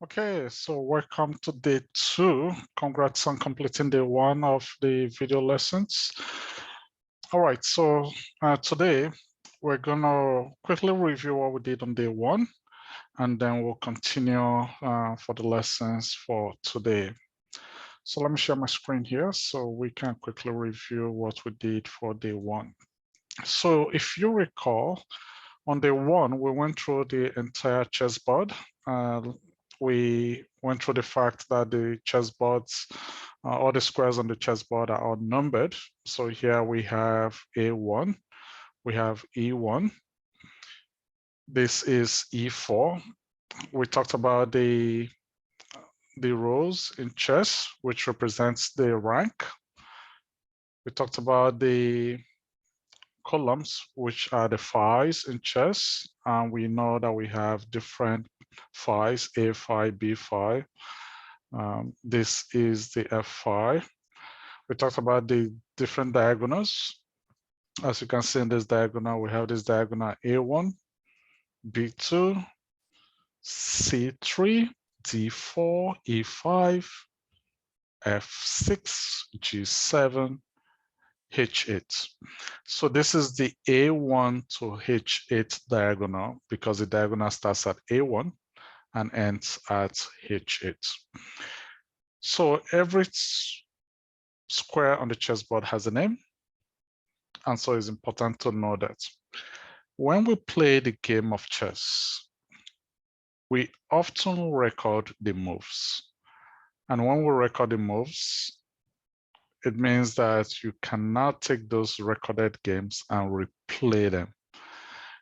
Okay, so welcome to day 2. Congrats on completing day 1 of the video lessons. All right, so today we're gonna quickly review what we did on day 1, and then we'll continue for the lessons for today. So let me share my screen here so we can quickly review what we did for day 1. So if you recall, on day 1, we went through the entire chessboard. We went through the fact that the chessboards, all the squares on the chessboard are all numbered. So here we have A1, we have E1. This is E4. We talked about the rows in chess, which represents the rank. We talked about the columns, which are the files in chess. And we know that we have different files, A file, B file. This is the F file. We talked about the different diagonals. As you can see in this diagonal, we have this diagonal A1, B2, C3, D4, E5, F6, G7, H8. So this is the A1 to H8 diagonal because the diagonal starts at A1 and ends at H8. So every square on the chessboard has a name, and so it's important to know that. When we play the game of chess, we often record the moves. And when we record the moves, it means that you cannot take those recorded games and replay them.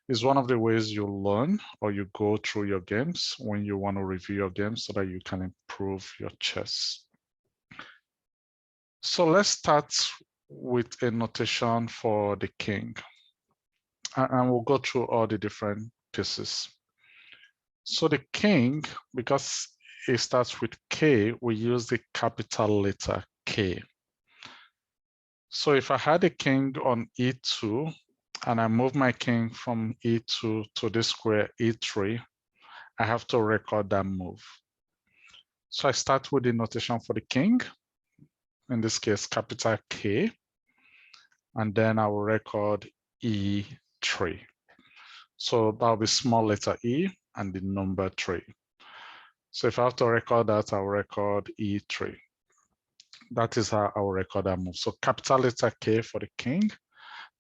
It's one of the ways you learn or you go through your games when you want to review your games so that you can improve your chess. So let's start with a notation for the king. And we'll go through all the different pieces. So the king, because it starts with K, we use the capital letter K. So if I had a king on E2 and I move my king from E2 to this square E3, I have to record that move. So I start with the notation for the king, in this case, capital K, and then I will record E3. So that'll be small letter E and the number 3. So if I have to record that, I'll record E3. That is how I'll record that move. So capital letter K for the king,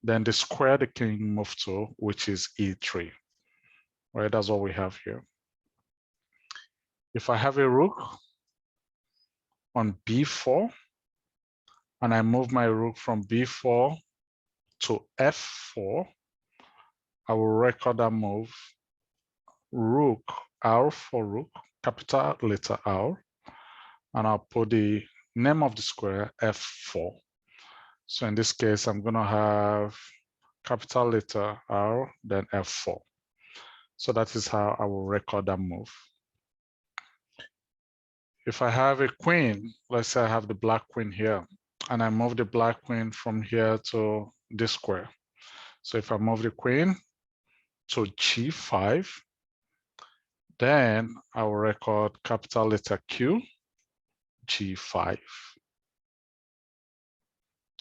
then the square the king moved to, which is E3. Right, that's what we have here. If I have a rook on B4, and I move my rook from B4 to F4, I will record that move, rook, R for rook, capital letter R, and I'll put the name of the square F4. So in this case, I'm gonna have capital letter R, then F4. So that is how I will record that move. If I have a queen, let's say I have the black queen here, and I move the black queen from here to this square. So if I move the queen to G5, then I will record capital letter Q, G5.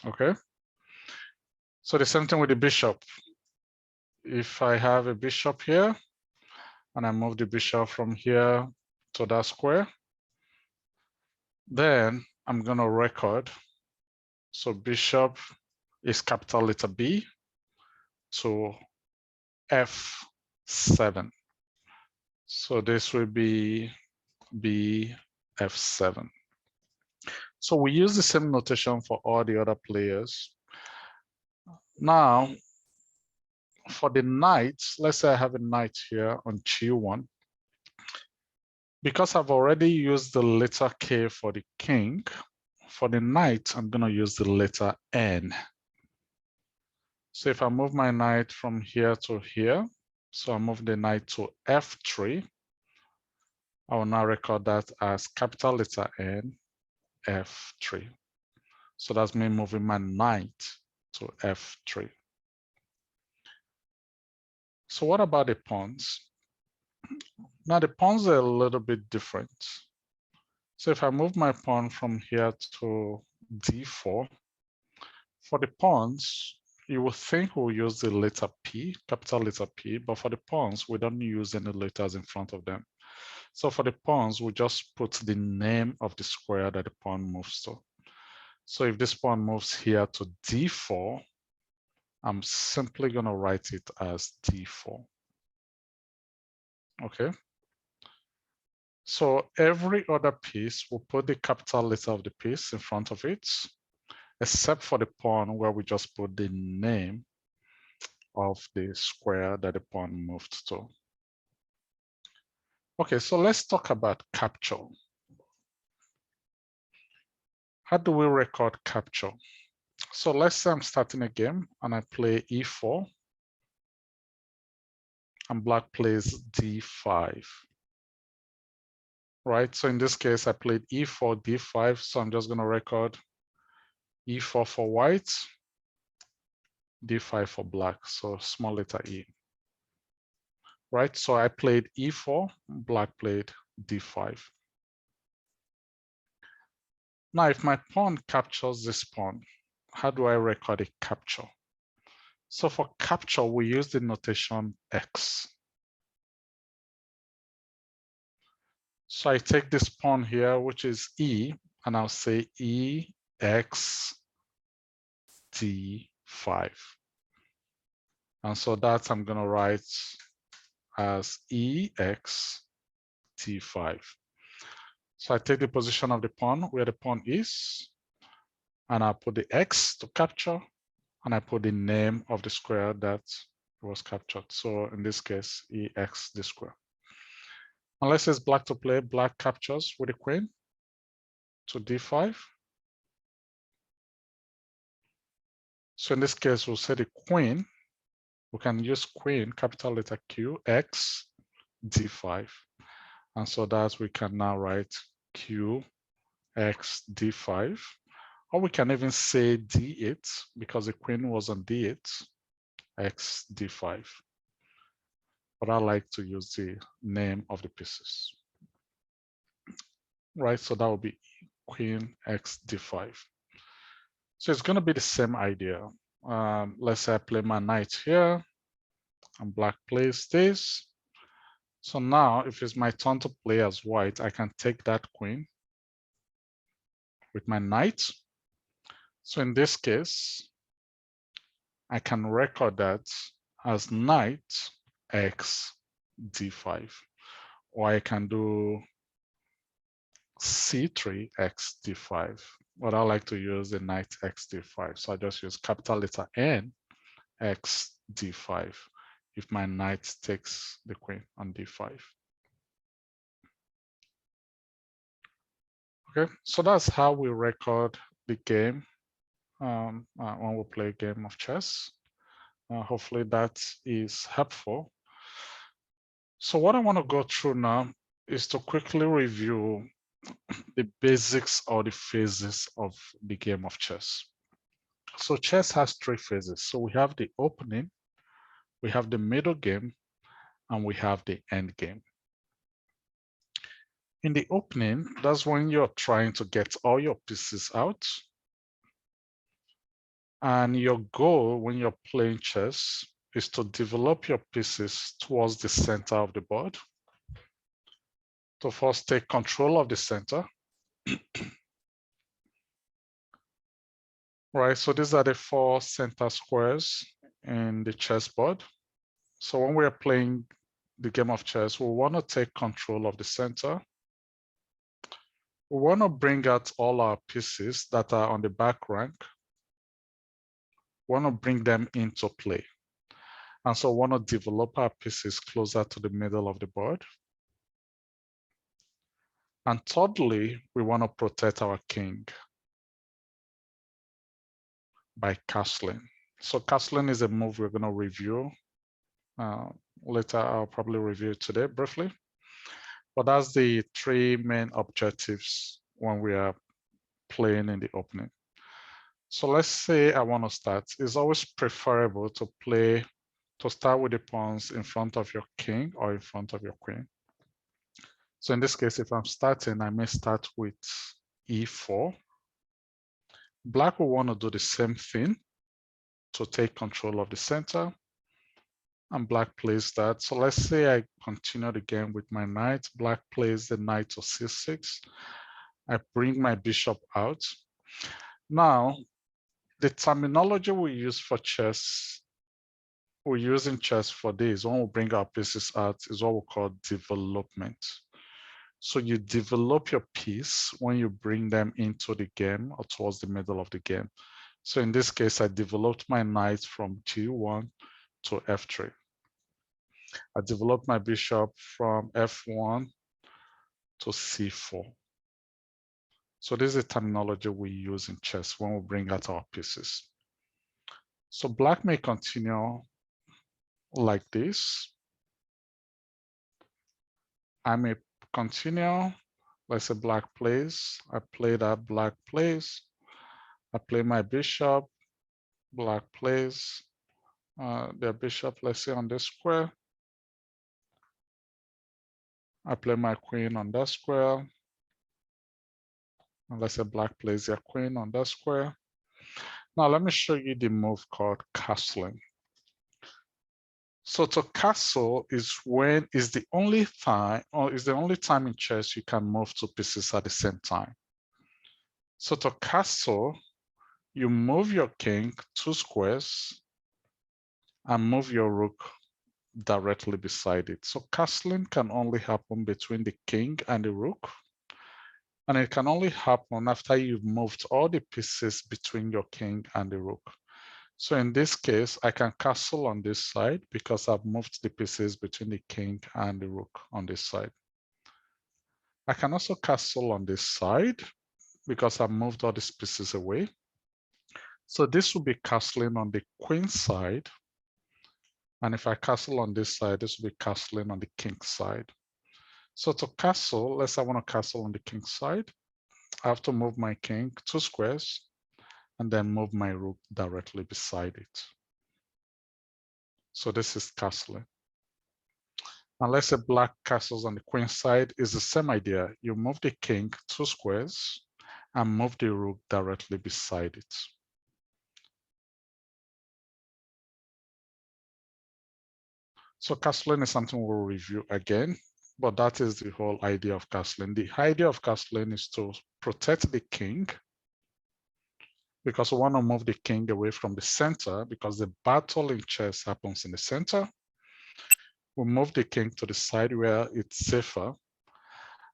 Okay. So the same thing with the bishop. If I have a bishop here, and I move the bishop from here to that square, then I'm gonna record. So bishop is capital letter B to F7. So this will be B, F7. So we use the same notation for all the other players. Now, for the knight, let's say I have a knight here on G1. Because I've already used the letter K for the king, for the knight, I'm gonna use the letter N. So if I move my knight from here to here, so I move the knight to F3, I will now record that as capital letter N, F3. So that's me moving my knight to F3. So what about the pawns? Now the pawns are a little bit different. So if I move my pawn from here to d4, for the pawns, you would think we'll use the letter P, capital letter P, but for the pawns, we don't use any letters in front of them. So for the pawns, we just put the name of the square that the pawn moves to. So if this pawn moves here to d4, I'm simply going to write it as d4. Okay. So every other piece, we'll put the capital letter of the piece in front of it, except for the pawn where we just put the name of the square that the pawn moved to. Okay, so let's talk about capture. How do we record capture? So let's say I'm starting a game and I play e4 and black plays d5. Right, so in this case, I played e4, d5, so I'm just going to record e4 for white, d5 for black, so small letter e. Right, so I played e4, black played d5. Now, if my pawn captures this pawn, how do I record a capture? So for capture, we use the notation X. So I take this pawn here, which is E, and I'll say E, X, D5. And so that I'm going to write as E, X, D5. So I take the position of the pawn where the pawn is, and I put the X to capture, and I put the name of the square that was captured. So in this case, EX the square. Unless it's black to play, black captures with the queen to d5. So in this case, we'll say the queen, we can use queen, capital letter Q, X, d5. And so that we can now write Q, X, d5. Or we can even say d8 because the queen was on d8, X, d5. But I like to use the name of the pieces. Right, so that would be queen X d5. So it's going to be the same idea. Let's say I play my knight here and black plays this. So now if it's my turn to play as white, I can take that queen with my knight. So in this case, I can record that as knight X d5, or I can do C3 X d5. But I like to use the knight X d5. So I just use capital letter N X d5 if my knight takes the queen on d5. Okay, so that's how we record the game when we play a game of chess. Hopefully that is helpful. So what I want to go through now is to quickly review the basics or the phases of the game of chess. So chess has three phases. So we have the opening, we have the middle game, and we have the end game. In the opening, that's when you're trying to get all your pieces out. And your goal when you're playing chess is to develop your pieces towards the center of the board. To first take control of the center. Right, so these are the four center squares in the chessboard. So when we are playing the game of chess, we want to take control of the center. We want to bring out all our pieces that are on the back rank. We want to bring them into play. And so we want to develop our pieces closer to the middle of the board. And thirdly, we want to protect our king by castling. So castling is a move we're going to review. Later, I'll probably review it today briefly. But that's the three main objectives when we are playing in the opening. So let's say I want to start. It's always preferable to start with the pawns in front of your king or in front of your queen. So in this case, if I'm starting, I may start with e4. Black will want to do the same thing to take control of the center, and black plays that. So let's say I continue the game with my knight. Black plays the knight to c6. I bring my bishop out. Now, the terminology we use for chess, we use in chess for this, when we bring our pieces out, is what we call development. So you develop your piece when you bring them into the game or towards the middle of the game. So in this case, I developed my knight from g1 to f3. I developed my bishop from f1 to c4. So this is the terminology we use in chess when we bring out our pieces. So black may continue like this. I may continue, let's say black plays, I play that, black plays, I play my bishop, black plays, their bishop, let's say on this square. I play my queen on that square. And let's say black plays their queen on that square. Now let me show you the move called castling. So to castle is the only time in chess you can move two pieces at the same time. So to castle, you move your king 2 squares and move your rook directly beside it. So castling can only happen between the king and the rook. And it can only happen after you've moved all the pieces between your king and the rook. So in this case, I can castle on this side because I've moved the pieces between the king and the rook on this side. I can also castle on this side because I've moved all these pieces away. So this will be castling on the queen side. And if I castle on this side, this will be castling on the king side. So to castle, let's say I want to castle on the king side. I have to move my king 2 squares and then move my rook directly beside it. So this is castling. And let's say black castles on the queen side is the same idea. You move the king 2 squares and move the rook directly beside it. So castling is something we'll review again, but that is the whole idea of castling. The idea of castling is to protect the king, because we want to move the king away from the center, because the battle in chess happens in the center. We move the king to the side where it's safer.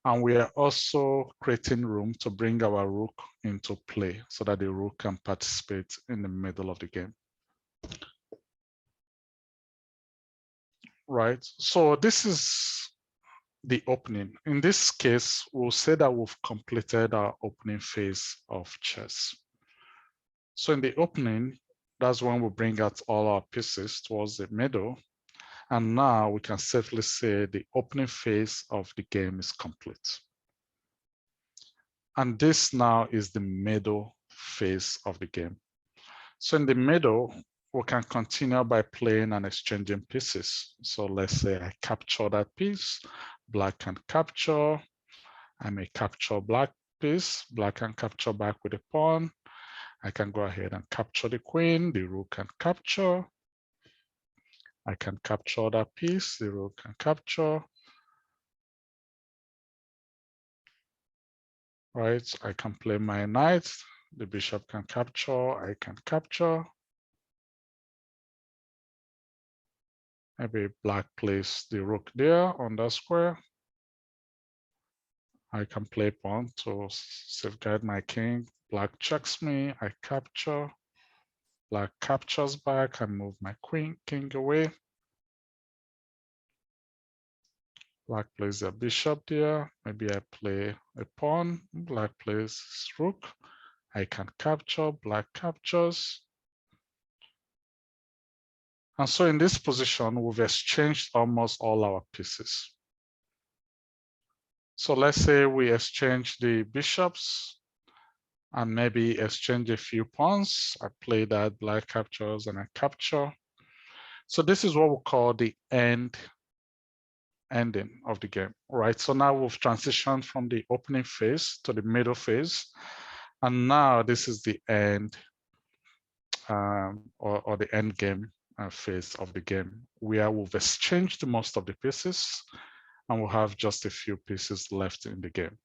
And we are also creating room to bring our rook into play so that the rook can participate in the middle of the game. Right, so this is the opening. In this case, we'll say that we've completed our opening phase of chess. So in the opening, that's when we bring out all our pieces towards the middle. And now we can safely say the opening phase of the game is complete. And this now is the middle phase of the game. So in the middle, we can continue by playing and exchanging pieces. So let's say I capture that piece, black can capture, I may capture black piece, black can capture back with a pawn. I can go ahead and capture the queen, the rook can capture. I can capture that piece, the rook can capture. Right, I can play my knight, the bishop can capture, I can capture. Maybe black plays the rook there on that square. I can play pawn to safeguard my king. Black checks me, I capture. Black captures back and move my king away. Black plays a bishop there. Maybe I play a pawn. Black plays rook. I can capture, black captures. And so in this position, we've exchanged almost all our pieces. So let's say we exchange the bishops and maybe exchange a few pawns. I play that, black captures and I capture. So this is what we call the end ending of the game, right? So now we've transitioned from the opening phase to the middle phase. And now this is the end or the end game phase of the game, where we've exchanged most of the pieces and we'll have just a few pieces left in the game.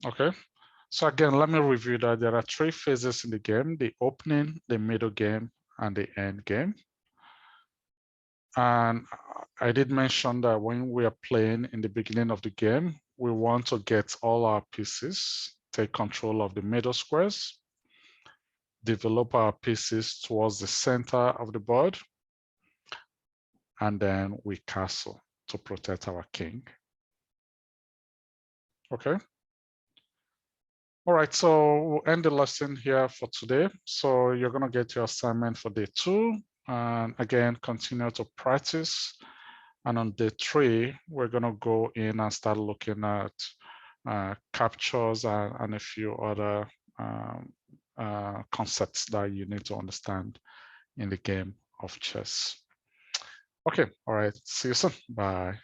Okay, so again, let me review that. There are 3 phases in the game: the opening, the middle game, and the end game. And I did mention that when we are playing in the beginning of the game, we want to get all our pieces, take control of the middle squares, develop our pieces towards the center of the board, and then we castle to protect our king. Okay. All right, so we'll end the lesson here for today. So you're gonna get your assignment for day 2, and again, continue to practice. And on day 3, we're gonna go in and start looking at captures and a few other concepts that you need to understand in the game of chess. Okay, all right, see you soon, bye.